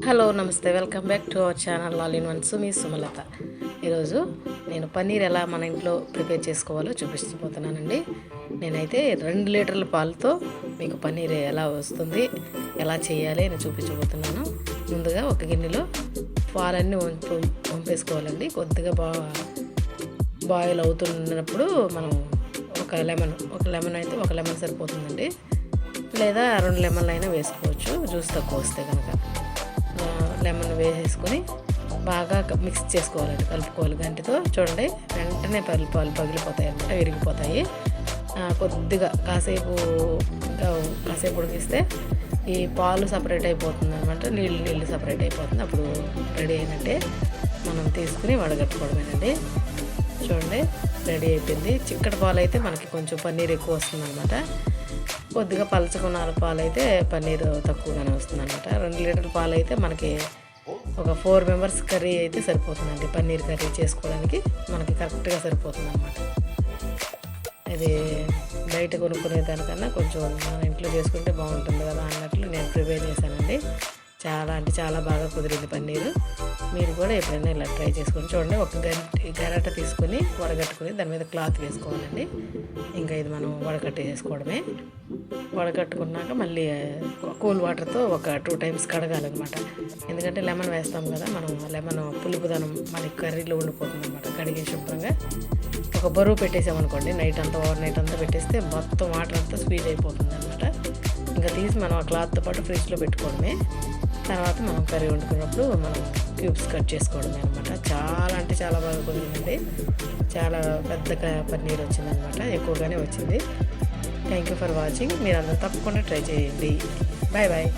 Hello నమస్తే, welcome back to our channel all in one సుమి సుమలత. ఈరోజు నేను పన్నీర్ ఎలా మన ఇంట్లో ప్రిపేర్ చేసుకోవాలో చూపిస్తున్నానండి. నేనైతే 2 లీటర్ల పాలతో మీకు పన్నీర్ ఎలా వస్తుంది, ఎలా చేయాలి అని చూపించబోతున్నాను. ముందుగా ఒక గిన్నెలో పాలన్నీ వంపేసుకోవాలండి. కొద్దిగా బాయిల్ అవుతున్నప్పుడు మనం ఒక లెమన్ అయితే ఒక లెమన్ సరిపోతుందండి, లేదా 2 లెమన్లు అయినా వేసుకోవచ్చు జ్యూస్ తక్కువ వస్తే కనుక. లెమన్ వేసేసుకొని బాగా మిక్స్ చేసుకోవాలండి, కలుపుకోవాలి గంటితో. చూడండి, వెంటనే పాలు పగిలిపోతాయి అన్నమాట, విరిగిపోతాయి. కొద్దిగా కాసేపు ఉడికిస్తే ఈ పాలు సపరేట్ అయిపోతుంది అనమాట, నీళ్ళు సపరేట్ అయిపోతుంది. అప్పుడు రెడీ అయినట్టే. మనం తీసుకుని వడగట్టుకోవడమేనండి. చూడండి, రెడీ అయిపోయింది. చిక్కటి పాలు అయితే మనకి కొంచెం పన్నీర్ ఎక్కువ వస్తుంది అనమాట. కొద్దిగా పలచకున్న పాలు అయితే పన్నీర్ తక్కువగానే వస్తుంది అనమాట. 2 లీటర్ల పాలు అయితే మనకి ఒక 4 మెంబర్స్ కర్రీ అయితే సరిపోతుందండి. పన్నీర్ కర్రీ చేసుకోవడానికి మనకి కరెక్ట్గా సరిపోతుంది అనమాట. ఇది బయట కొనుక్కునే దానికన్నా కొంచెం మన ఇంట్లో చేసుకుంటే బాగుంటుంది కదా అన్నట్లు నేను ప్రిపేర్ చేశానండి. చాలా బాగా కుదిరింది పన్నీరు. మీరు కూడా ఎప్పుడైనా ఇలా ట్రై చేసుకొని చూడండి. ఒక గరిటె తీసుకొని వడగట్టుకుని దాని మీద క్లాత్ వేసుకోవాలండి. ఇంకా ఇది మనం వడకట్టేసుకోవడమే. వడకట్టుకున్నాక మళ్ళీ కూల్ వాటర్తో ఒక 2 టైమ్స్ కడగాలన్నమాట. ఎందుకంటే లెమన్ వేస్తాం కదా మనం, లెమన్ పులుపుదనం మనకి కర్రీలో ఉండిపోతుంది అనమాట. కడిగి శుభ్రంగా ఒక బరువు పెట్టేసామనుకోండి, ఓవర్ నైట్ అంతా పెట్టేస్తే మొత్తం వాటర్ అంతా స్వీట్ అయిపోతుంది అనమాట. ఇంకా తీసి మనం ఆ క్లాత్తో పాటు ఫ్రిడ్జ్లో పెట్టుకోవడమే. తర్వాత మనం కర్రీ వండుకున్నప్పుడు మనం క్యూబ్స్ కట్ చేసుకోవడమే అనమాట. చాలా బాగా కుదిరిందండి. చాలా పెద్ద పన్నీర్ వచ్చిందనమాట, ఎక్కువగానే వచ్చింది. Thank you for watching. మీరు అందరూ తప్పకుండా ట్రై చేయండి. బాయ్.